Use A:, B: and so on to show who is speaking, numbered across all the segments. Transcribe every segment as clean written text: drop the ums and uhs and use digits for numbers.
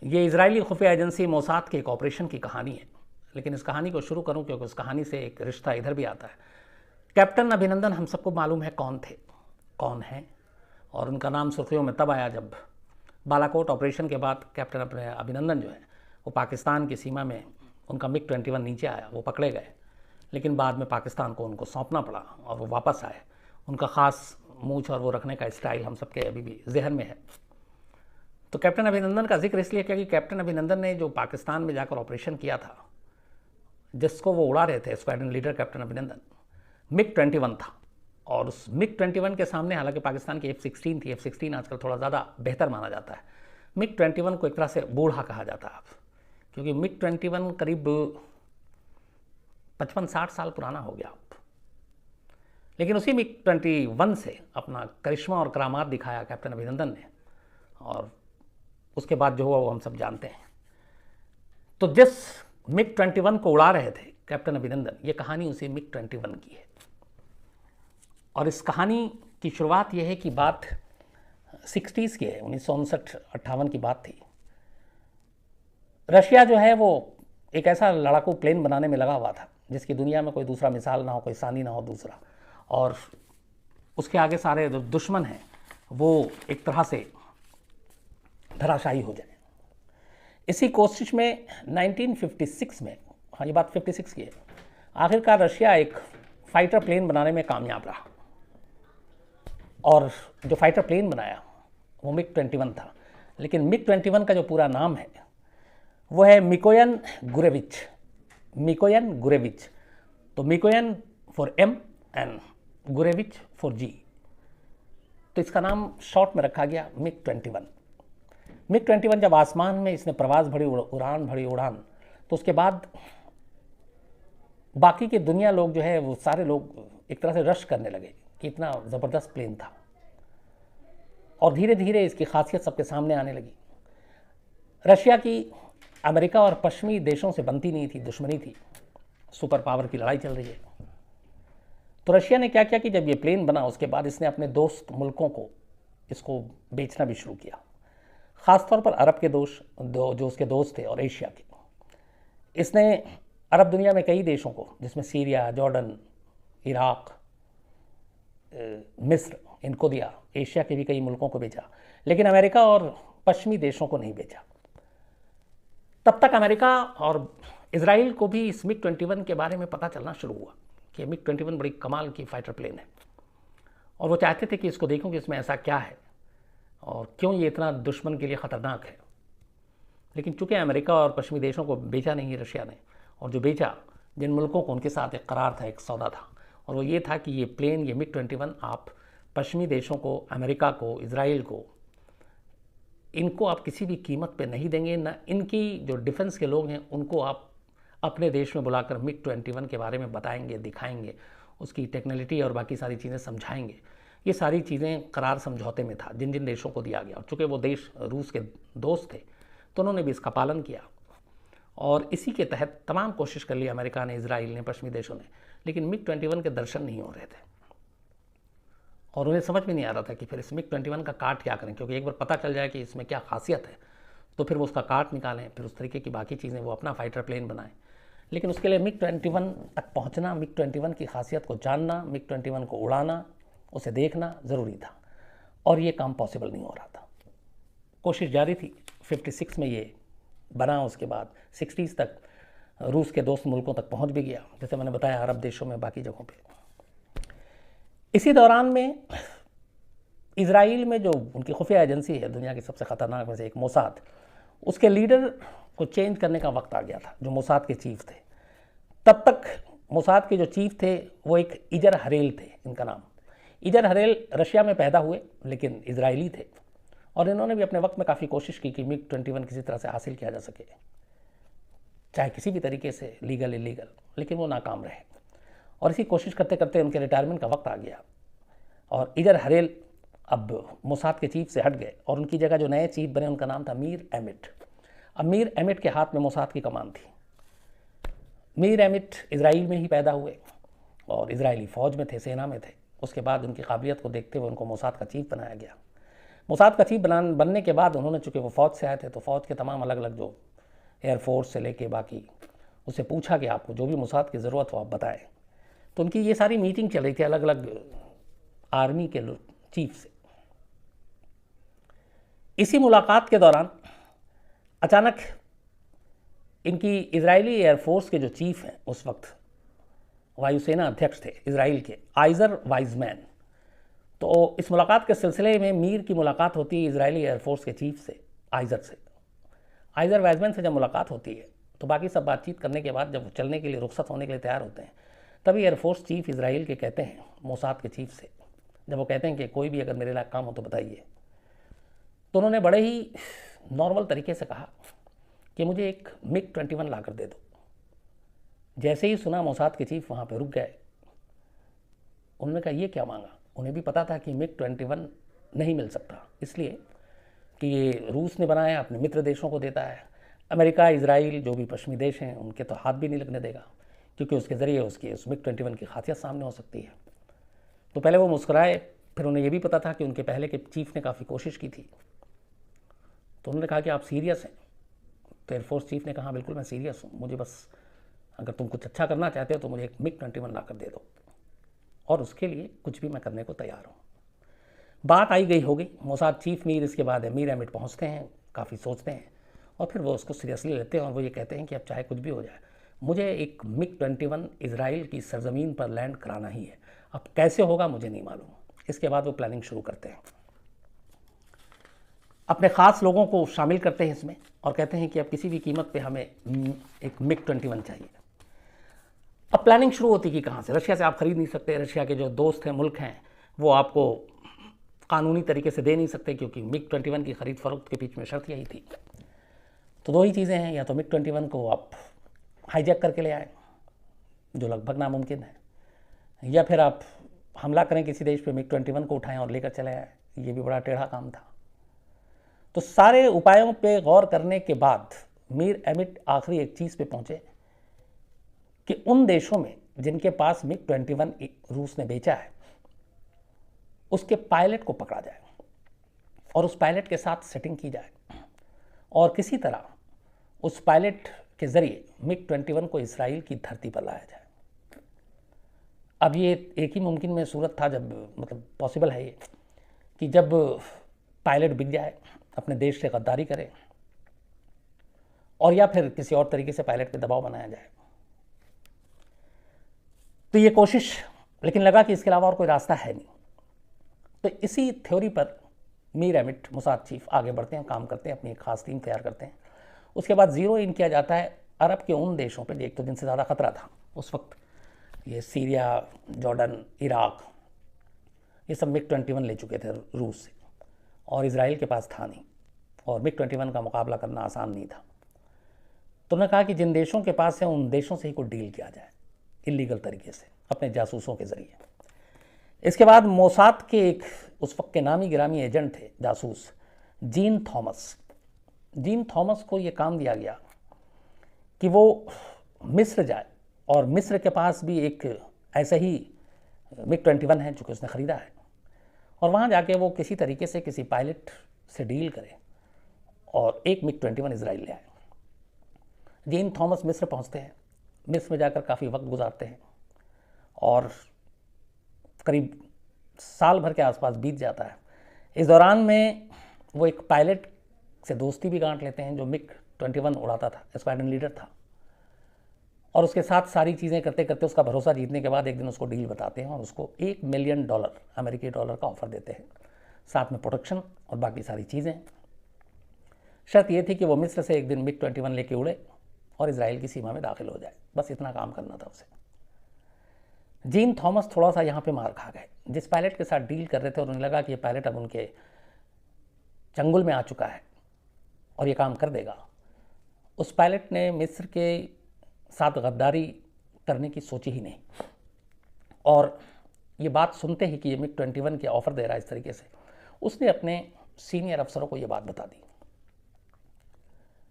A: ये इजरायली खुफिया agency Mossad के एक ऑपरेशन की कहानी है। लेकिन इस कहानी को शुरू करूं क्योंकि उस कहानी से एक रिश्ता इधर भी आता है। कैप्टन अभिनंदन हम सबको मालूम है कौन थे, कौन हैं, और उनका नाम सुर्खियों में तब आया जब बालाकोट ऑपरेशन के बाद कैप्टन अपने अभिनंदन जो है वो पाकिस्तान की सीमा में उनका MiG-21 नीचे आया, वो पकड़े गए। लेकिन बाद में पाकिस्तान को उनको सौंपना पड़ा और वो वापस आए। उनका ख़ास मूछ और वो रखने का स्टाइल हम सबके अभी भी जहन में है। तो कैप्टन अभिनंदन का जिक्र इसलिए क्योंकि कैप्टन अभिनंदन ने जो पाकिस्तान में जाकर ऑपरेशन किया था, जिसको वो उड़ा रहे थे, स्क्वाड्रन लीडर कैप्टन अभिनंदन, MiG-21 था। और उस MiG-21 के सामने हालांकि पाकिस्तान की F-16 थी। F-16 आजकल थोड़ा ज़्यादा बेहतर माना जाता है। MiG-21 को एक तरह से बूढ़ा कहा जाता है अब, क्योंकि MiG-21 करीब 55-60 साल पुराना हो गया अब। लेकिन उसी MiG-21 से अपना करिश्मा और करामात दिखाया कैप्टन अभिनंदन ने, और उसके बाद जो हुआ वो हम सब जानते हैं। तो जिस MiG-21 को उड़ा रहे थे कैप्टन अभिनंदन, ये कहानी उसी MiG-21 की है। और इस कहानी की शुरुआत ये है कि बात 60s की है, 1959-58 की बात थी। रशिया जो है वो एक ऐसा लड़ाकू प्लेन बनाने में लगा हुआ था जिसकी दुनिया में कोई दूसरा मिसाल ना हो, कोई सानी ना हो दूसरा, और उसके आगे सारे जो दुश्मन हैं वो एक तरह से धराशायी हो जाए। इसी कोशिश में 1956 में, हाँ ये बात 56 की है, आखिरकार रशिया एक फाइटर प्लेन बनाने में कामयाब रहा। और जो फाइटर प्लेन बनाया वो MiG-21 था। लेकिन MiG-21 का जो पूरा नाम है वो है मिकोयन गुरेविच। मिकोयन गुरेविच, तो Mikoyan for M and Gurevich for G, तो इसका नाम शॉर्ट में रखा गया MiG-21। MiG-21 जब आसमान में इसने प्रवास भरी उड़ान, तो उसके बाद बाकी के दुनिया लोग जो है वो सारे लोग एक तरह से रश करने लगे कि इतना ज़बरदस्त प्लेन था। और धीरे धीरे इसकी खासियत सबके सामने आने लगी। रशिया की अमेरिका और पश्चिमी देशों से बनती नहीं थी, दुश्मनी थी, सुपर पावर की लड़ाई चल रही है। तो रशिया ने क्या किया कि जब ये प्लेन बना उसके बाद इसने अपने दोस्त मुल्कों को इसको बेचना भी शुरू किया, ख़ासतौर पर अरब के जो उसके दोस्त थे, और एशिया के। इसने अरब दुनिया में कई देशों को, जिसमें सीरिया, जॉर्डन, इराक, मिस्र, इनको दिया। एशिया के भी कई मुल्कों को बेचा, लेकिन अमेरिका और पश्चिमी देशों को नहीं बेचा। तब तक अमेरिका और इजराइल को भी इस MiG-21 के बारे में पता चलना शुरू हुआ कि MiG-21 बड़ी कमाल की फाइटर प्लेन है, और वो चाहते थे कि इसको देखूं कि इसमें ऐसा क्या है और क्यों ये इतना दुश्मन के लिए ख़तरनाक है। लेकिन चूँकि अमेरिका और पश्चिमी देशों को बेचा नहीं रशिया ने, और जो बेचा, जिन मुल्कों को, उनके साथ एक करार था, एक सौदा था, और वो ये था कि ये प्लेन, ये MiG-21 आप पश्चिमी देशों को, अमेरिका को, इजराइल को, इनको आप किसी भी कीमत पे नहीं देंगे, ना इनकी जो डिफेंस के लोग हैं उनको आप अपने देश में बुलाकर MiG-21 के बारे में बताएंगे, दिखाएंगे, उसकी टेक्नोलॉजी और बाकी सारी चीज़ें समझाएंगे। ये सारी चीज़ें करार समझौते में था जिन जिन देशों को दिया गया। और चूँकि वो देश रूस के दोस्त थे तो उन्होंने भी इसका पालन किया, और इसी के तहत तमाम कोशिश कर ली अमेरिका ने, इजराइल ने, पश्चिमी देशों ने। लेकिन MiG-21 के दर्शन नहीं हो रहे थे, और उन्हें समझ में नहीं आ रहा था कि फिर इस MiG-21 का काट क्या करें, क्योंकि एक बार पता चल जाए कि इसमें क्या खासियत है तो फिर वो उसका काट निकालें, फिर उस तरीके की बाकी चीज़ें वो अपना फाइटर प्लेन बनाएं। लेकिन उसके लिए MiG-21 तक पहुंचना, MiG-21 की खासियत को जानना, MiG-21 को उड़ाना, उसे देखना ज़रूरी था, और ये काम पॉसिबल नहीं हो रहा था। कोशिश जारी थी। 56 में ये बना, उसके बाद 60s तक रूस के दोस्त मुल्कों तक पहुंच भी गया, जैसे मैंने बताया, अरब देशों में, बाकी जगहों पे। इसी दौरान में इजराइल में जो उनकी खुफिया एजेंसी है, दुनिया की सबसे ख़तरनाक में से एक, मोसाद, उसके लीडर को चेंज करने का वक्त आ गया था, जो मोसाद के चीफ थे। तब तक मोसाद के जो चीफ थे वो एक इजर हरेल थे, इनका नाम। इजर हरेल रशिया में पैदा हुए लेकिन इजरायली थे, और इन्होंने भी अपने वक्त में काफ़ी कोशिश की कि MiG-21 किसी तरह से हासिल किया जा सके, चाहे किसी भी तरीके से, लीगल इलीगल, लेकिन वो नाकाम रहे। और इसी कोशिश करते करते उनके रिटायरमेंट का वक्त आ गया, और इजर हरेल अब मोसाद के चीफ से हट गए, और उनकी जगह जो नए चीफ बने उनका नाम था मीर एमिट। अब मीर एमिट के हाथ में मोसाद की कमान थी। मीर एमिट इजराइल में ही पैदा हुए और इजरायली फ़ौज में थे, सेना में थे। उसके बाद उनकी काबिलियत को देखते हुए उनको मोसाद का चीफ बनाया गया। मोसाद का चीफ बनने के बाद उन्होंने, चूँकि वो फ़ौज से आए थे, तो फ़ौज के तमाम अलग अलग जो एयरफोर्स से लेके बाकी, उससे पूछा कि आपको जो भी मोसाद की ज़रूरत हो आप बताएं। तो उनकी ये सारी मीटिंग चल रही थी अलग अलग आर्मी के चीफ से। इसी मुलाकात के दौरान अचानक इनकी इजरायली एयरफोर्स के जो चीफ हैं उस वक्त, वायुसेना अध्यक्ष थे इजराइल के, आइजर वाइजमैन, तो इस मुलाकात के सिलसिले में मीर की मुलाकात होती है इजरायली एयरफोर्स के चीफ से, आइजर से। आइजर वाइजमैन से जब मुलाकात होती है तो बाकी सब बातचीत करने के बाद जब चलने के लिए, रुखसत होने के लिए तैयार होते हैं, तभी एयरफोर्स चीफ इजराइल के कहते हैं मोसाद के चीफ से, जब वो कहते हैं कि कोई भी अगर मेरे लायक काम हो तो बताइए, तो उन्होंने बड़े ही नॉर्मल तरीके से कहा कि मुझे एक MiG-21 ला कर दे दो। जैसे ही सुना मोसाद के चीफ वहाँ पे रुक गए। उन्होंने कहा ये क्या मांगा। उन्हें भी पता था कि MiG-21 नहीं मिल सकता, इसलिए कि ये रूस ने बनाया, अपने मित्र देशों को देता है। अमेरिका, इजराइल जो भी पश्चिमी देश हैं उनके तो हाथ भी नहीं लगने देगा, क्योंकि उसके ज़रिए उसकी उस MiG-21 की खासियत सामने हो सकती है। तो पहले वो मुस्कुराए, फिर उन्हें ये भी पता था कि उनके पहले के चीफ ने काफ़ी कोशिश की थी। तो उन्होंने कहा कि आप सीरियस हैं। तो एयरफोर्स चीफ ने कहा बिल्कुल मैं सीरियस हूँ, मुझे बस अगर तुम कुछ अच्छा करना चाहते हो तो मुझे एक MiG-21 ला कर दे दो, और उसके लिए कुछ भी मैं करने को तैयार हूँ। बात आई गई हो गई। मोसाद चीफ मीर, इसके बाद मीर एमिट पहुँचते हैं, काफ़ी सोचते हैं और फिर वो उसको सीरियसली लेते हैं और वो ये कहते हैं कि अब चाहे कुछ भी हो जाए, मुझे एक MiG-21 इजराइल की सरजमीन पर लैंड कराना ही है। अब कैसे होगा मुझे नहीं मालूम। इसके बाद वो प्लानिंग शुरू करते हैं, अपने ख़ास लोगों को शामिल करते हैं इसमें और कहते हैं कि अब किसी भी कीमत पे हमें एक MiG-21 चाहिए। अब प्लानिंग शुरू होती कि कहाँ से, रशिया से आप ख़रीद नहीं सकते, रशिया के जो दोस्त हैं, मुल्क हैं, वो आपको कानूनी तरीके से दे नहीं सकते, क्योंकि MiG-21 की ख़रीद फरोख्त के बीच में शर्त यही थी। तो दो ही चीज़ें हैं, या तो MiG-21 को आप हाईजैक करके ले आए, जो लगभग नामुमकिन है, या फिर आप हमला करें किसी देश पे, MiG-21 को उठाएं और लेकर चले आए। ये भी बड़ा टेढ़ा काम था। तो सारे उपायों पे गौर करने के बाद मीर एमिट आखिरी एक चीज़ पे पहुंचे कि उन देशों में जिनके पास MiG-21 रूस ने बेचा है, उसके पायलट को पकड़ा जाए और उस पायलट के साथ सेटिंग की जाए और किसी तरह उस पायलट के ज़रिए MiG-21 को इसराइल की धरती पर लाया जाए। अब ये एक ही मुमकिन में सूरत था, जब मतलब पॉसिबल है ये, कि जब पायलट बिक जाए, अपने देश से गद्दारी करे, और या फिर किसी और तरीके से पायलट पे दबाव बनाया जाए। तो ये कोशिश, लेकिन लगा कि इसके अलावा और कोई रास्ता है नहीं। तो इसी थ्योरी पर मीर एमिट, मोसाद चीफ, आगे बढ़ते हैं, काम करते हैं, अपनी एक खास टीम तैयार करते हैं। उसके बाद ज़ीरो इन किया जाता है अरब के उन देशों पर, एक तो जिनसे ज़्यादा ख़तरा था उस वक्त, ये सीरिया, जॉर्डन, इराक, ये सब MiG-21 ले चुके थे रूस से, और इजराइल के पास था नहीं, और MiG-21 का मुकाबला करना आसान नहीं था। तो उन्होंने कहा कि जिन देशों के पास है उन देशों से ही कोई डील किया जाए इलीगल तरीके से, अपने जासूसों के ज़रिए। इसके बाद मोसाद के एक उस वक्त के नामी गिरामी एजेंट थे, जासूस, जीन थॉमस। जीन थॉमस को ये काम दिया गया कि वो मिस्र जाए, और मिस्र के पास भी एक ऐसा ही MiG-21 है जो कि उसने ख़रीदा है, और वहाँ जाके वो किसी तरीके से किसी पायलट से डील करे और एक MiG-21 इजराइल ले आए। जीन थॉमस मिस्र पहुँचते हैं, मिस्र में जाकर काफ़ी वक्त गुजारते हैं और करीब साल भर के आसपास बीत जाता है। इस दौरान में वो एक पायलट से दोस्ती भी गांठ लेते हैं जो MiG-21 उड़ाता था, स्क्वाड्रन लीडर था, और उसके साथ सारी चीज़ें करते करते उसका भरोसा जीतने के बाद एक दिन उसको डील बताते हैं और उसको $1 मिलियन अमेरिकी डॉलर का ऑफ़र देते हैं, साथ में प्रोटेक्शन और बाकी सारी चीज़ें। शर्त ये थी कि वो मिस्र से एक दिन MiG-21 लेके उड़े और इजराइल की सीमा में दाखिल हो जाए, बस इतना काम करना था उसे। जीन थॉमस थोड़ा सा यहाँ पे मार खा गए। जिस पायलट के साथ डील कर रहे थे और उन्हें लगा कि ये पायलट अब उनके चंगुल में आ चुका है और ये काम कर देगा, उस पायलट ने मिस्र के साथ गद्दारी करने की सोची ही नहीं, और ये बात सुनते ही कि ये MiG-21 के ऑफ़र दे रहा है इस तरीके से, उसने अपने सीनियर अफसरों को ये बात बता दी।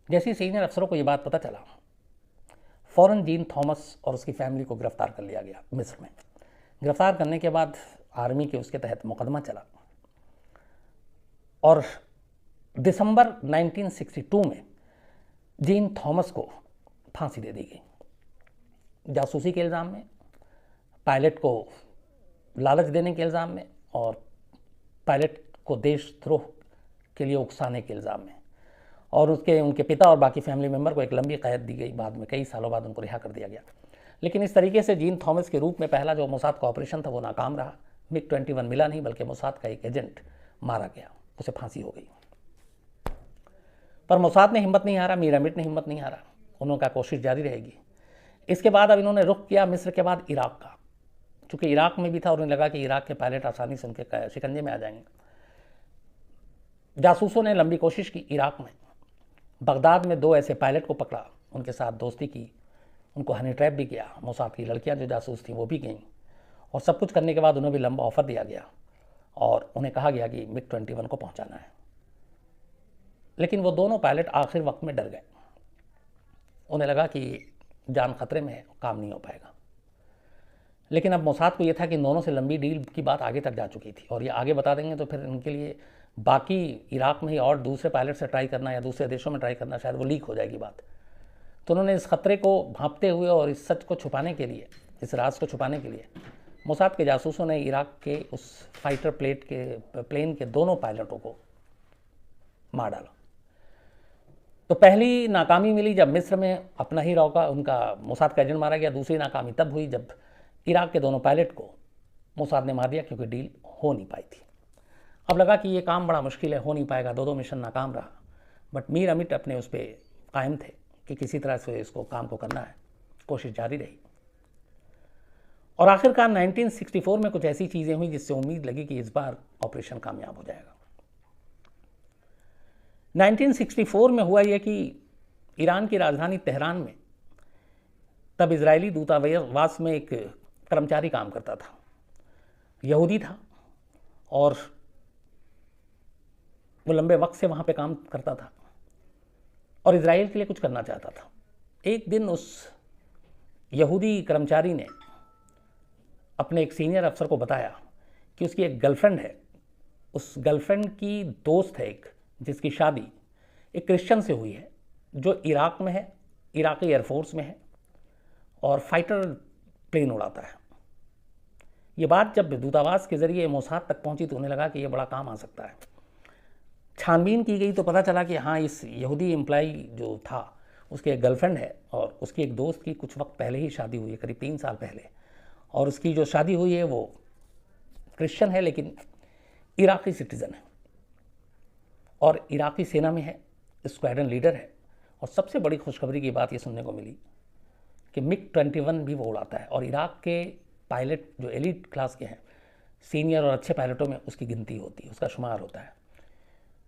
A: जैसे ही सीनियर अफसरों को ये बात पता चला, फ़ौरन जीन थॉमस और उसकी फैमिली को गिरफ़्तार कर लिया गया मिस्र में। गिरफ़्तार करने के बाद आर्मी के उसके तहत मुकदमा चला और दिसंबर 1962 में जीन थॉमस को फांसी दे दी गई, जासूसी के इल्ज़ाम में, पायलट को लालच देने के इल्ज़ाम में और पायलट को देशद्रोह के लिए उकसाने के इल्ज़ाम में। और उनके पिता और बाकी फैमिली मेम्बर को एक लंबी कैद दी गई। बाद में कई सालों बाद उनको रिहा कर दिया गया। लेकिन इस तरीके से जीन थॉमस के रूप में पहला जो मोसाद का ऑपरेशन था वो नाकाम रहा। MiG-21 मिला नहीं, बल्कि मोसाद का एक एजेंट मारा गया, उसे फांसी हो गई। पर मोसाद ने हिम्मत नहीं हारा, मीर अमिट ने हिम्मत नहीं हारा, उन्होंने कहा कोशिश जारी रहेगी। इसके बाद अब इन्होंने रुख किया मिस्र के बाद इराक का, चूँकि इराक में भी था और उन्हें लगा कि इराक के पायलट आसानी से उनके शिकंजे में आ जाएंगे। जासूसों ने लंबी कोशिश की इराक में, बगदाद में 2 ऐसे पायलट को पकड़ा, उनके साथ दोस्ती की, उनको हनी ट्रैप भी किया। मोसाद की लड़कियां जो जासूस थी वो भी गईं, और सब कुछ करने के बाद उन्हें भी लंबा ऑफर दिया गया और उन्हें कहा गया कि MiG-21 को पहुंचाना है। लेकिन वो दोनों पायलट आखिर वक्त में डर गए, उन्हें लगा कि जान खतरे में है, काम नहीं हो पाएगा। लेकिन अब मोसाद को ये था कि दोनों से लंबी डील की बात आगे तक जा चुकी थी, और ये आगे बता देंगे तो फिर इनके लिए बाकी इराक में ही और दूसरे पायलट से ट्राई करना या दूसरे देशों में ट्राई करना, शायद वो लीक हो जाएगी बात। तो उन्होंने इस खतरे को भांपते हुए और इस सच को छुपाने के लिए, इस राज को छुपाने के लिए, मोसाद के जासूसों ने इराक के उस फाइटर प्लेन के दोनों पायलटों को मार डाला। तो पहली नाकामी मिली जब मिस्र में अपना ही रौका उनका मोसाद का एजेंट मारा गया। दूसरी नाकामी तब हुई जब इराक के दोनों पायलट को मोसाद ने मार दिया, क्योंकि डील हो नहीं पाई थी। अब लगा कि ये काम बड़ा मुश्किल है, हो नहीं पाएगा, 2 मिशन नाकाम रहा। बट मीर अमिट अपने उस पर कायम थे कि किसी तरह से इसको काम को करना है, कोशिश जारी रही। और आखिरकार 1964 में कुछ ऐसी चीज़ें हुई जिससे उम्मीद लगी कि इस बार ऑपरेशन कामयाब हो जाएगा। 1964 में हुआ यह कि ईरान की राजधानी तेहरान में तब इजरायली दूतावास में एक कर्मचारी काम करता था, यहूदी था, और वो लंबे वक्त से वहाँ पे काम करता था और इजराइल के लिए कुछ करना चाहता था। एक दिन उस यहूदी कर्मचारी ने अपने एक सीनियर अफसर को बताया कि उसकी एक गर्लफ्रेंड है, उस गर्लफ्रेंड की दोस्त है एक, जिसकी शादी एक क्रिश्चियन से हुई है जो इराक में है, इराकी एयरफोर्स में है और फाइटर प्लेन उड़ाता है। ये बात जब दूतावास के ज़रिए मोसाद तक पहुंची तो उन्हें लगा कि ये बड़ा काम आ सकता है। छानबीन की गई तो पता चला कि हाँ, इस यहूदी एम्प्लॉई जो था उसकी एक गर्लफ्रेंड है और उसकी एक दोस्त की कुछ वक्त पहले ही शादी हुई है, करीब 3 साल पहले, और उसकी जो शादी हुई है वो क्रिश्चियन है लेकिन इराकी सिटीज़न है और इराकी सेना में है, स्क्वाड्रन लीडर है। और सबसे बड़ी खुशखबरी की बात ये सुनने को मिली कि MiG-21 भी वो उड़ाता है और इराक के पायलट जो एलिट क्लास के हैं, सीनियर और अच्छे पायलटों में उसकी गिनती होती है, उसका शुमार होता है।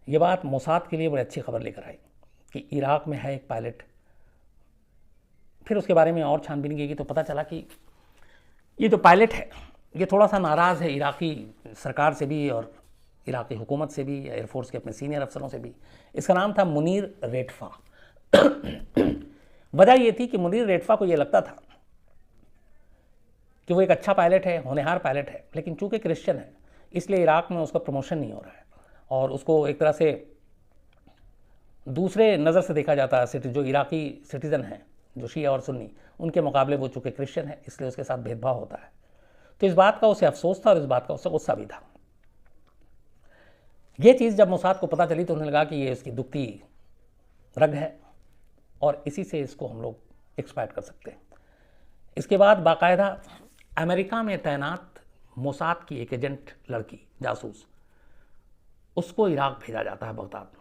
A: ये बात मोसाद के लिए बड़ी अच्छी खबर लेकर आई कि इराक में है एक पायलट। फिर उसके बारे में और छानबीन की तो पता चला कि ये जो पायलट है ये थोड़ा सा नाराज़ है इराकी सरकार से भी और इराकी हुकूमत से भी, एयरफोर्स के अपने सीनियर अफसरों से भी। इसका नाम था मुनीर रेटफा। वजह ये थी कि मुनीर रेटफा को ये लगता था कि वो एक अच्छा पायलट है, होनहार पायलट है, लेकिन चूंकि क्रिश्चियन है इसलिए इराक में उसका प्रमोशन नहीं हो रहा है और उसको एक तरह से दूसरे नज़र से देखा जाता है। जो इराकी सिटीज़न हैं, जो शिया और सुन्नी, उनके मुकाबले वो चूँकि क्रिश्चियन है इसलिए उसके साथ भेदभाव होता है। तो इस बात का उसे अफसोस था और इस बात का उसे गुस्सा भी था। ये चीज़ जब मोसाद को पता चली तो उन्हें लगा कि ये इसकी दुखती रग है और इसी से इसको हम लोग एक्सप्लॉइट कर सकते हैं। इसके बाद बाकायदा अमेरिका में तैनात मोसाद की एक एजेंट लड़की, जासूस, उसको इराक भेजा जाता है, बगदाद में,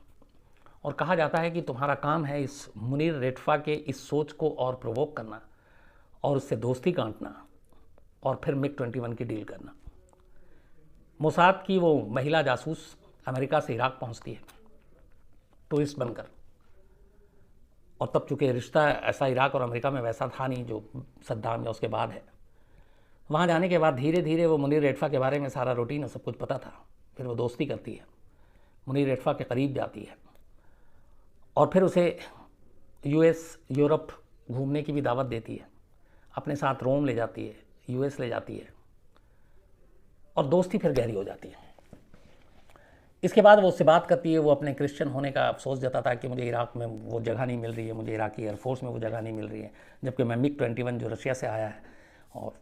A: और कहा जाता है कि तुम्हारा काम है इस मुनीर रेटफा के इस सोच को और प्रोवोक करना और उससे दोस्ती गांठना और फिर MiG-21 की डील करना। मोसाद की वो महिला जासूस अमेरिका से इराक पहुंचती है टूरिस्ट बनकर, और तब चूँकि रिश्ता ऐसा इराक और अमेरिका में वैसा था नहीं जो सद्दाम या उसके बाद है। वहाँ जाने के बाद धीरे धीरे वो मुनीर रेटफा के बारे में सारा रूटीन और सब कुछ पता था। फिर वो दोस्ती करती है, मुनीर रेटफा के करीब जाती है और फिर उसे US, यूरोप घूमने की भी दावत देती है, अपने साथ रोम ले जाती है, US ले जाती है और दोस्ती फिर गहरी हो जाती है। इसके बाद वो उससे बात करती है, वो अपने क्रिश्चियन होने का अफसोस जताता कि मुझे इराक में वो जगह नहीं मिल रही है, मुझे इराकी एयरफोर्स में वो जगह नहीं मिल रही है, जबकि मैं MiG-21 जो रशिया से आया है और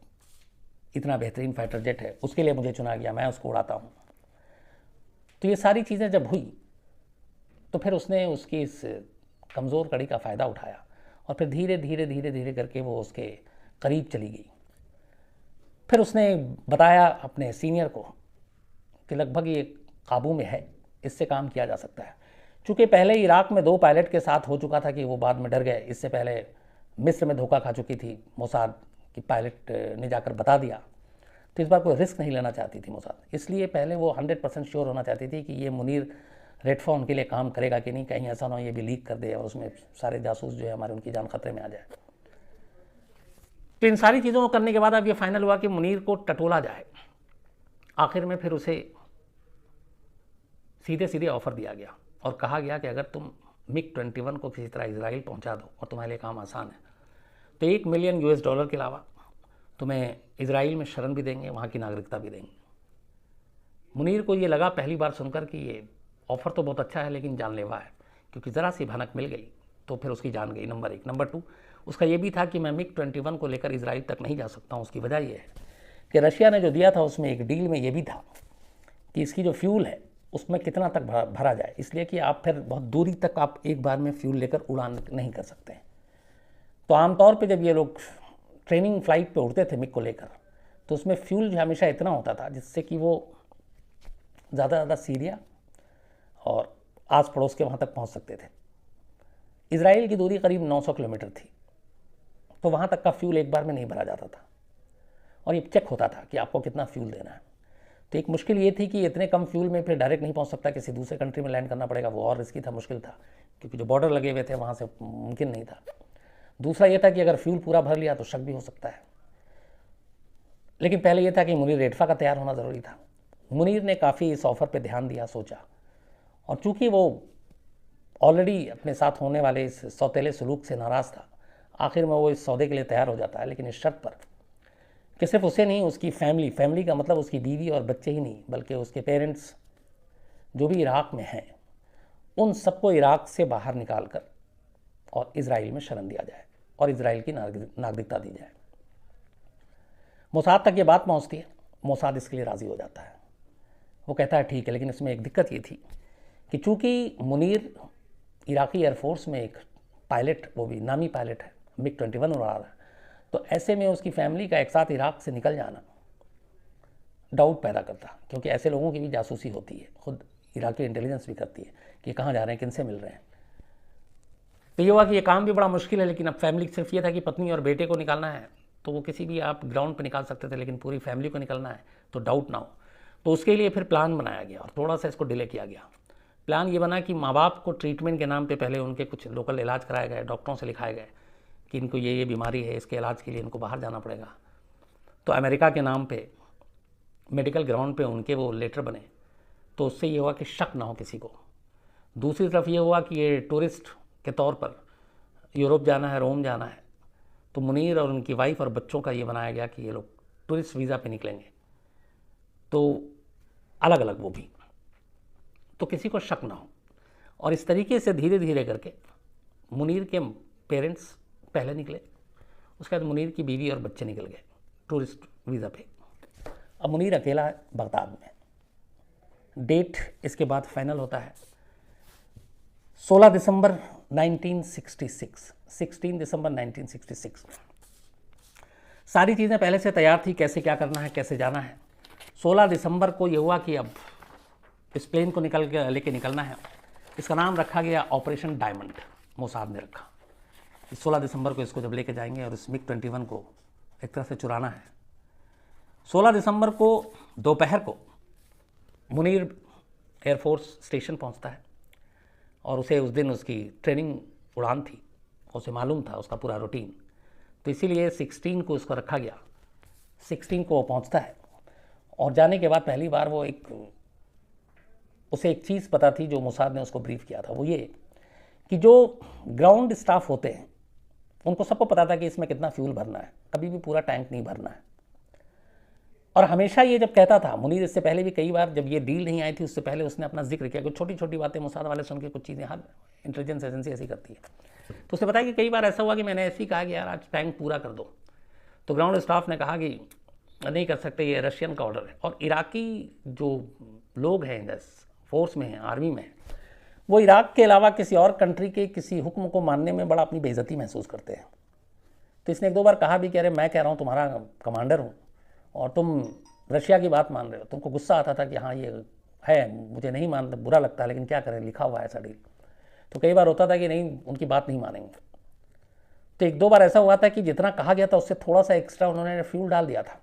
A: इतना बेहतरीन फाइटर जेट है, उसके लिए मुझे चुना गया, मैं उसको उड़ाता हूँ। तो ये सारी चीज़ें जब हुई तो फिर उसने उसकी इस कमज़ोर कड़ी का फ़ायदा उठाया और फिर धीरे धीरे धीरे धीरे करके वो उसके करीब चली गई। फिर उसने बताया अपने सीनियर को कि लगभग ये काबू में है, इससे काम किया जा सकता है। चूँकि पहले इराक में 2 पायलट के साथ हो चुका था कि वो बाद में डर गए। इससे पहले मिस्र में धोखा खा चुकी थी मोसाद की, पायलट ने जाकर बता दिया। तो इस बार कोई रिस्क नहीं लेना चाहती थी मोसाद, इसलिए पहले वो 100% श्योर होना चाहती थी कि ये मुनीर रेडफा उनके लिए काम करेगा कि नहीं, कहीं ऐसा ना हो ये भी लीक कर दे और उसमें सारे जासूस जो है हमारे, उनकी जान खतरे में आ जाए। तो इन सारी चीज़ों को करने के बाद अब ये फाइनल हुआ कि मुनीर को टटोला जाए। आखिर में फिर उसे सीधे सीधे ऑफ़र दिया गया और कहा गया कि अगर तुम MiG-21 को किसी तरह इजराइल पहुंचा दो और तुम्हारे लिए काम आसान है तो $1 मिलियन के अलावा तुम्हें इजराइल में शरण भी देंगे, वहाँ की नागरिकता भी देंगे। मुनीर को ये लगा पहली बार सुनकर कि ये ऑफ़र तो बहुत अच्छा है लेकिन जानलेवा है, क्योंकि ज़रा सी भनक मिल गई तो फिर उसकी जान गई, नंबर 1। नंबर 2, उसका ये भी था कि मैं MiG-21 को लेकर इजराइल तक नहीं जा सकता हूँ। उसकी वजह ये है कि रशिया ने जो दिया था उसमें एक डील में ये भी था कि इसकी जो फ्यूल है उसमें कितना तक भरा जाए, इसलिए कि आप फिर बहुत दूरी तक आप एक बार में फ्यूल लेकर उड़ान नहीं कर सकते हैं। तो आमतौर पे जब ये लोग ट्रेनिंग फ़्लाइट पे उड़ते थे मिग को लेकर तो उसमें फ्यूल हमेशा इतना होता था जिससे कि वो ज़्यादा सीरिया और आस पड़ोस के वहाँ तक पहुँच सकते थे। इजराइल की दूरी करीब 900 किलोमीटर थी, तो वहाँ तक का फ्यूल एक बार में नहीं भरा जाता था और ये चेक होता था कि आपको कितना फ्यूल देना है। तो एक मुश्किल ये थी कि इतने कम फ्यूल में फिर डायरेक्ट नहीं पहुंच सकता, किसी दूसरे कंट्री में लैंड करना पड़ेगा, वो और रिस्की था, मुश्किल था, क्योंकि जो बॉर्डर लगे हुए थे वहाँ से मुमकिन नहीं था। दूसरा ये था कि अगर फ्यूल पूरा भर लिया तो शक भी हो सकता है। लेकिन पहले ये था कि मुनीर रेडफा का तैयार होना ज़रूरी था। मुनीर ने काफ़ी इस ऑफ़र पर ध्यान दिया, सोचा, और चूँकि वो ऑलरेडी अपने साथ होने वाले इस सौतेले सलूक से नाराज़ था, आखिर में वो इस सौदे के लिए तैयार हो जाता है, लेकिन इस शर्त पर कि सिर्फ उसे नहीं, उसकी फैमिली का मतलब उसकी बीवी और बच्चे ही नहीं, बल्कि उसके पेरेंट्स जो भी इराक में हैं उन सबको इराक से बाहर निकाल कर और इजराइल में शरण दिया जाए और इजराइल की नागरिकता दी जाए। मोसाद तक ये बात पहुंचती है, मोसाद इसके लिए राज़ी हो जाता है। वो कहता है ठीक है, लेकिन इसमें एक दिक्कत ये थी कि चूँकि मुनीर इराकी एयरफोर्स में एक पायलट, वो भी नामी पायलट है, MiG-21 उड़ा रहा है, तो ऐसे में उसकी फैमिली का एक साथ इराक से निकल जाना डाउट पैदा करता, क्योंकि ऐसे लोगों की भी जासूसी होती है, खुद इराकी इंटेलिजेंस भी करती है कि कहाँ जा रहे हैं, किन से मिल रहे हैं। तो ये हुआ कि ये काम भी बड़ा मुश्किल है, लेकिन अब फैमिली सिर्फ ये था कि पत्नी और बेटे को निकालना है तो वो किसी भी आप ग्राउंड पर निकाल सकते थे, लेकिन पूरी फैमिली को निकलना है तो डाउट ना हो। तो उसके लिए फिर प्लान बनाया गया और थोड़ा सा इसको डिले किया गया। प्लान ये बना कि माँ बाप को ट्रीटमेंट के नाम पे पहले उनके कुछ लोकल इलाज कराए गए, डॉक्टरों से लिखाए गए कि इनको ये बीमारी है, इसके इलाज के लिए इनको बाहर जाना पड़ेगा। तो अमेरिका के नाम पे मेडिकल ग्राउंड पे उनके वो लेटर बने, तो उससे ये हुआ कि शक ना हो किसी को। दूसरी तरफ ये हुआ कि ये टूरिस्ट के तौर पर यूरोप जाना है, रोम जाना है, तो मुनीर और उनकी वाइफ और बच्चों का ये बनाया गया कि ये लोग टूरिस्ट वीज़ा पे निकलेंगे, तो अलग अलग वो भी, तो किसी को शक ना हो। और इस तरीके से धीरे धीरे करके मुनीर के पेरेंट्स पहले निकले, उसके बाद मुनीर की बीवी और बच्चे निकल गए टूरिस्ट वीज़ा पे। अब मुनीर अकेला है बगदाद में। डेट इसके बाद फाइनल होता है 16 दिसंबर 1966, 16 दिसंबर 1966। सारी चीज़ें पहले से तैयार थी, कैसे क्या करना है, कैसे जाना है। 16 दिसंबर को ये हुआ कि अब इस प्लेन को लेके निकलना है। इसका नाम रखा गया ऑपरेशन डायमंड, मोसाद ने रखा। 16 दिसंबर को इसको जब लेके जाएंगे और इस MiG-21 को एक तरह से चुराना है। 16 दिसंबर को दोपहर को मुनीर एयरफोर्स स्टेशन पहुंचता है और उसे उस दिन उसकी ट्रेनिंग उड़ान थी, उसे मालूम था उसका पूरा रूटीन, तो इसीलिए 16 को इसको रखा गया। 16 को वो पहुंचता है और जाने के बाद पहली बार वो उसे एक चीज़ पता थी जो मोसाद ने उसको ब्रीफ किया था, वो ये कि जो ग्राउंड स्टाफ होते हैं उनको सबको पता था कि इसमें कितना फ्यूल भरना है, कभी भी पूरा टैंक नहीं भरना है। और हमेशा ये जब कहता था मुनीर, इससे पहले भी कई बार जब ये डील नहीं आई थी उससे पहले उसने अपना जिक्र किया, कुछ छोटी छोटी बातें मोसाद वाले सुन के कुछ चीज़ें, हर इंटेलिजेंस एजेंसी ऐसी करती है, तो उसने बताया कि कई बार ऐसा हुआ कि मैंने ऐसे ही कहा कि यार आज टैंक पूरा कर दो, तो ग्राउंड स्टाफ ने कहा कि नहीं कर सकते, ये रशियन का ऑर्डर है। और इराकी जो लोग हैं फोर्स में हैं, आर्मी में, वो इराक के अलावा किसी और कंट्री के किसी हुक्म को मानने में बड़ा अपनी बेइज्जती महसूस करते हैं। तो इसने एक दो बार कहा भी कि अरे मैं कह रहा हूँ तुम्हारा कमांडर हूँ और तुम रशिया की बात मान रहे हो। तुमको गुस्सा आता था कि हाँ ये है, मुझे नहीं मान, बुरा लगता है, लेकिन क्या करें, लिखा हुआ है ऐसा डील। तो कई बार होता था कि नहीं, उनकी बात नहीं मानेंगे। तो एक दो बार ऐसा हुआ था कि जितना कहा गया था उससे थोड़ा सा एक्स्ट्रा उन्होंने फ्यूल डाल दिया था।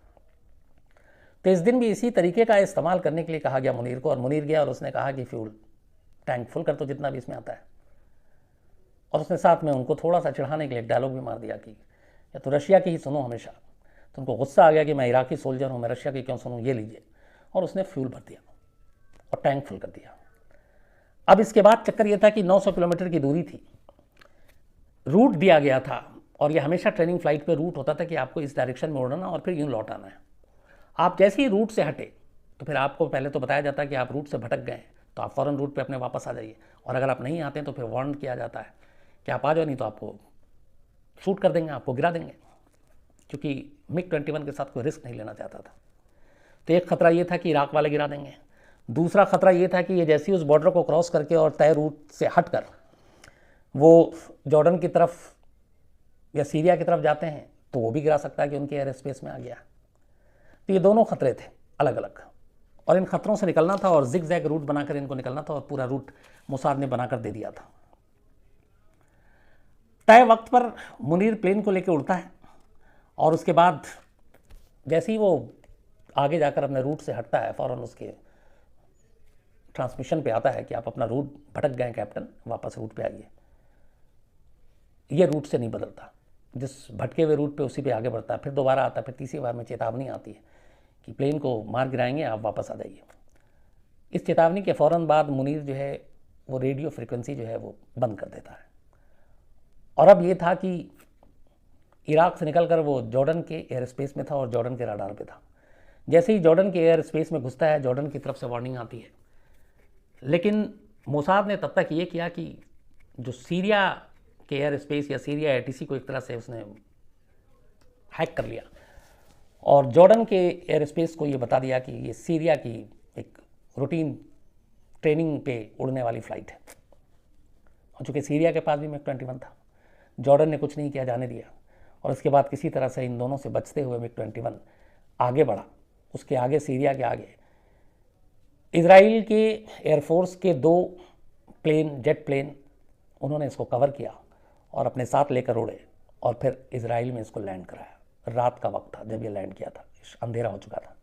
A: तो इस दिन भी इसी तरीके का इस्तेमाल करने के लिए कहा गया मुनीर को, और मुनीर गया और उसने कहा कि फ्यूल टैंक फुल कर दो जितना भी इसमें आता है। और उसने साथ में उनको थोड़ा सा चिढ़ाने के लिए एक डायलॉग भी मार दिया कि या तो रशिया की ही सुनो हमेशा। तो उनको गुस्सा आ गया कि मैं इराकी सोल्जर हूँ, मैं रशिया की क्यों सुनूँ, ये लीजिए। और उसने फ्यूल भर दिया और टैंक फुल कर दिया। अब इसके बाद चक्कर ये था कि 900 किलोमीटर की दूरी थी, रूट दिया गया था, और ये हमेशा ट्रेनिंग फ्लाइट पे रूट होता था कि आपको इस डायरेक्शन में उड़ना और फिर यूँ लौट आना है। आप जैसे ही रूट से हटे तो फिर आपको पहले तो बताया जाता है कि आप रूट से भटक गए तो आप फ़ौरन रूट पे अपने वापस आ जाइए, और अगर आप नहीं आते हैं तो फिर वार्न किया जाता है कि आप आ जाओ, नहीं तो आपको शूट कर देंगे, आपको गिरा देंगे, क्योंकि MiG-21 के साथ कोई रिस्क नहीं लेना चाहता था। तो एक ख़तरा ये था कि इराक वाले गिरा देंगे, दूसरा ख़तरा ये था कि ये जैसे ही उस बॉर्डर को क्रॉस करके और तय रूट से हट कर वो जॉर्डन की तरफ या सीरिया की तरफ जाते हैं तो वो भी गिरा सकता है कि उनके एयर स्पेस में आ गया। तो ये दोनों खतरे थे अलग अलग, और इन खतरों से निकलना था और जिग जैग रूट बनाकर इनको निकलना था, और पूरा रूट मोसाद ने बनाकर दे दिया था। तय वक्त पर मुनीर प्लेन को लेकर उड़ता है, और उसके बाद जैसे ही वो आगे जाकर अपने रूट से हटता है फ़ौरन उसके ट्रांसमिशन पे आता है कि आप अपना रूट भटक गए कैप्टन, वापस रूट पे आइए। ये रूट से नहीं बदलता, जिस भटके हुए रूट पे उसी पे आगे बढ़ता है, फिर दोबारा आता है, फिर तीसरी बार में चेतावनी आती है कि प्लेन को मार गिराएंगे, आप वापस आ जाइए। इस चेतावनी के फ़ौरन बाद मुनीर जो है वो रेडियो फ्रिक्वेंसी जो है वो बंद कर देता है। और अब ये था कि इराक से निकलकर वो जॉर्डन के एयर स्पेस में था और जॉर्डन के राडार पे था। जैसे ही जॉर्डन के एयर स्पेस में घुसता है, जॉर्डन की तरफ से वार्निंग आती है, लेकिन मोसाद ने तब तक ये किया कि जो सीरिया के एयर स्पेस या सीरिया ATC को एक तरह से उसने हैक कर लिया और जॉर्डन के एयर स्पेस को ये बता दिया कि ये सीरिया की एक रूटीन ट्रेनिंग पे उड़ने वाली फ़्लाइट है। और चूँकि सीरिया के पास भी MiG-21 था, जॉर्डन ने कुछ नहीं किया, जाने दिया, और उसके बाद किसी तरह से इन दोनों से बचते हुए MiG-21 आगे बढ़ा। उसके आगे, सीरिया के आगे, इजराइल के एयरफोर्स के 2 प्लेन, जेट प्लेन, उन्होंने इसको कवर किया और अपने साथ लेकर उड़े, और फिर इजराइल में इसको लैंड कराया। रात का वक्त था जब ये लैंड किया था, अंधेरा हो चुका था।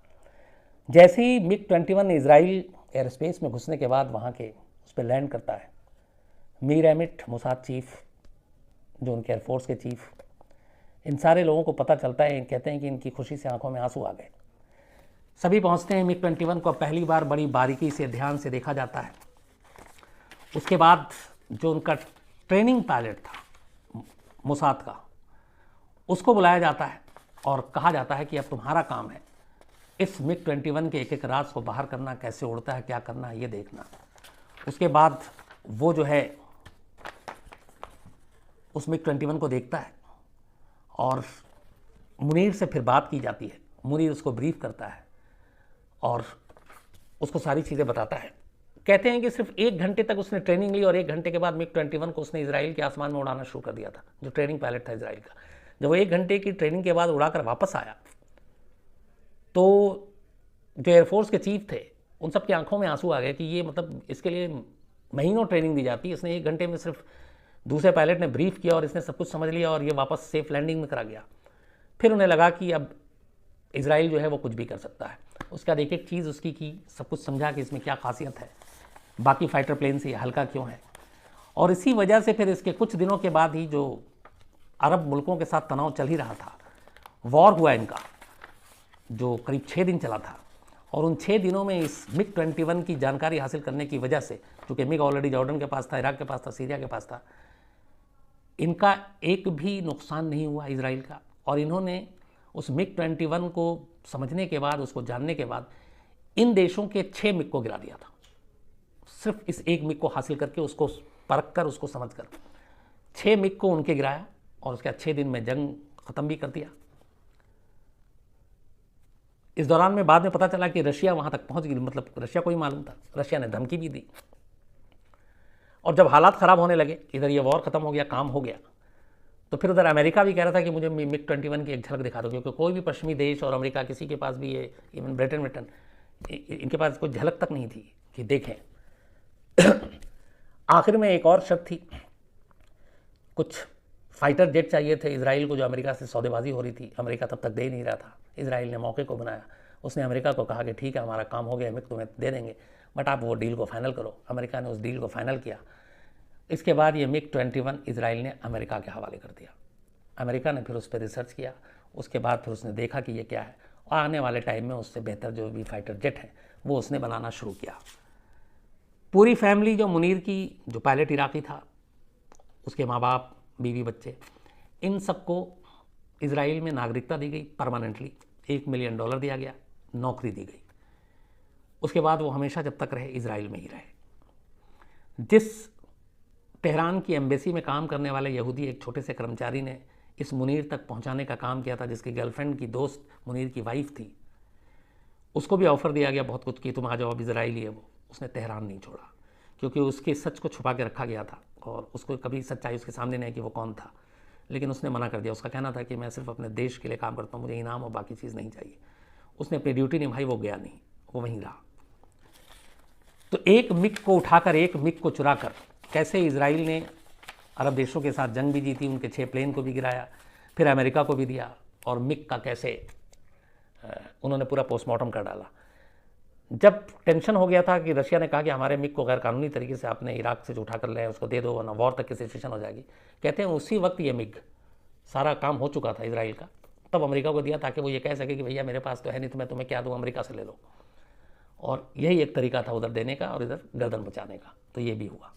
A: जैसे ही MiG-21 इजराइल एयर स्पेस में घुसने के बाद वहाँ के उस पर लैंड करता है, मीर एमिट, मोसाद चीफ, जो उनके एयरफोर्स के चीफ, इन सारे लोगों को पता चलता है, कहते हैं कि इनकी खुशी से आंखों में आंसू आ गए। सभी पहुँचते हैं। MiG-21 को पहली बार बड़ी बारीकी से, ध्यान से देखा जाता है। उसके बाद जो उनका ट्रेनिंग पायलट था मोसाद का, उसको बुलाया जाता है और कहा जाता है कि अब तुम्हारा काम है इस MiG-21 के एक एक राज को बाहर करना, कैसे उड़ता है, क्या करना है, ये देखना। उसके बाद वो जो है उस MiG-21 को देखता है और मुनीर से फिर बात की जाती है। मुनीर उसको ब्रीफ करता है और उसको सारी चीज़ें बताता है। कहते हैं कि सिर्फ 1 घंटे तक उसने ट्रेनिंग ली और 1 घंटे के बाद MiG-21 को उसने इजराइल के आसमान में उड़ाना शुरू कर दिया था। जो ट्रेनिंग पायलट था इजराइल का, जब वो 1 घंटे की ट्रेनिंग के बाद उड़ाकर वापस आया तो जो एयरफोर्स के चीफ थे उन सब की आंखों में आंसू आ गए कि ये मतलब इसके लिए महीनों ट्रेनिंग दी जाती है, इसने 1 घंटे में सिर्फ दूसरे पायलट ने ब्रीफ किया और इसने सब कुछ समझ लिया और ये वापस सेफ लैंडिंग में करा गया। फिर उन्हें लगा कि अब इजराइल जो है वो कुछ भी कर सकता है। उसके बाद एक एक चीज़ उसकी की, सब कुछ समझा कि इसमें क्या खासियत है, बाकी फाइटर प्लेन से ये हल्का क्यों है। और इसी वजह से फिर इसके कुछ दिनों के बाद ही जो अरब मुल्कों के साथ तनाव चल ही रहा था, वॉर हुआ इनका, जो करीब 6 दिन चला था। और उन 6 दिनों में इस MiG-21 की जानकारी हासिल करने की वजह से, क्योंकि MiG ऑलरेडी जॉर्डन के पास था, इराक के पास था, सीरिया के पास था, इनका एक भी नुकसान नहीं हुआ इजराइल का। और इन्होंने उस मिग 21 को समझने के बाद, उसको जानने के बाद इन देशों के 6 मिग को गिरा दिया था। सिर्फ इस एक मिग को हासिल करके, उसको परख कर, उसको समझ कर 6 मिग को उनके गिराया और उसके बाद 6 दिन में जंग ख़त्म भी कर दिया। इस दौरान में बाद में पता चला कि रशिया वहाँ तक पहुँच गई, मतलब रशिया को ही मालूम था, रशिया ने धमकी भी दी। और जब हालात ख़राब होने लगे, इधर ये वॉर ख़त्म हो गया, काम हो गया, तो फिर उधर अमेरिका भी कह रहा था कि मुझे मिग 21 की एक झलक दिखा दो, क्योंकि कोई भी पश्चिमी देश और अमेरिका किसी के पास भी, ये इवन ब्रिटेन इनके पास कोई झलक तक नहीं थी कि देखें। आखिर में एक और शर्त थी, कुछ फाइटर जेट चाहिए थे इजराइल को, जो अमेरिका से सौदेबाजी हो रही थी, अमेरिका तब तक दे नहीं रहा था। इजराइल ने मौके को बनाया, उसने अमेरिका को कहा कि ठीक है, हमारा काम हो गया, मिग तुम्हें दे देंगे, बट आप वो डील को फाइनल करो। अमेरिका ने उस डील को फाइनल किया। इसके बाद ये मिग 21 इजराइल ने अमेरिका के हवाले कर दिया। अमेरिका ने फिर उस पर रिसर्च किया, उसके बाद फिर उसने देखा कि ये क्या है, और आने वाले टाइम में उससे बेहतर जो भी फाइटर जेट है वो उसने बनाना शुरू किया। पूरी फैमिली जो मुनीर की, जो पायलट इराकी था, उसके माँ बाप, बीवी, बच्चे, इन सबको इजराइल में नागरिकता दी गई परमानेंटली, $1 मिलियन दिया गया, नौकरी दी गई। उसके बाद वो हमेशा जब तक रहे इजराइल में ही रहे। जिस तेहरान की एम्बेसी में काम करने वाले यहूदी एक छोटे से कर्मचारी ने इस मुनीर तक पहुंचाने का काम किया था, जिसकी गर्लफ्रेंड की दोस्त मुनीर की वाइफ थी, उसको भी ऑफ़र दिया गया बहुत कुछ कि तुम आ जाओ, अब इजराइली है वो। उसने तेहरान नहीं छोड़ा, क्योंकि उसके सच को छुपा के रखा गया था और उसको कभी सच्चाई उसके सामने नहीं है कि वो कौन था। लेकिन उसने मना कर दिया। उसका कहना था कि मैं सिर्फ अपने देश के लिए काम करता हूँ, मुझे इनाम और बाकी चीज़ नहीं चाहिए। उसने अपनी ड्यूटी निभाई, वो गया नहीं, वो वहीं रहा। तो एक मिग को उठाकर, एक मिग को चुराकर कैसे इजराइल ने अरब देशों के साथ जंग भी जीती, उनके 6 प्लेन को भी गिराया, फिर अमेरिका को भी दिया, और मिग का कैसे उन्होंने पूरा पोस्टमार्टम कर डाला। जब टेंशन हो गया था कि रशिया ने कहा कि हमारे मिग को गैर कानूनी तरीके से आपने इराक से जो उठा कर ले उसको दे दो, वरना वॉर तक की सिचुएशन हो जाएगी, कहते हैं उसी वक्त ये मिग, सारा काम हो चुका था इजराइल का, तब अमेरिका को दिया, ताकि वो ये कह सके कि भैया मेरे पास तो है नहीं, तो मैं तुम्हें क्या दूँ, अमेरिका से ले लो। और यही एक तरीका था उधर देने का और इधर गर्दन बचाने का। तो ये भी हुआ।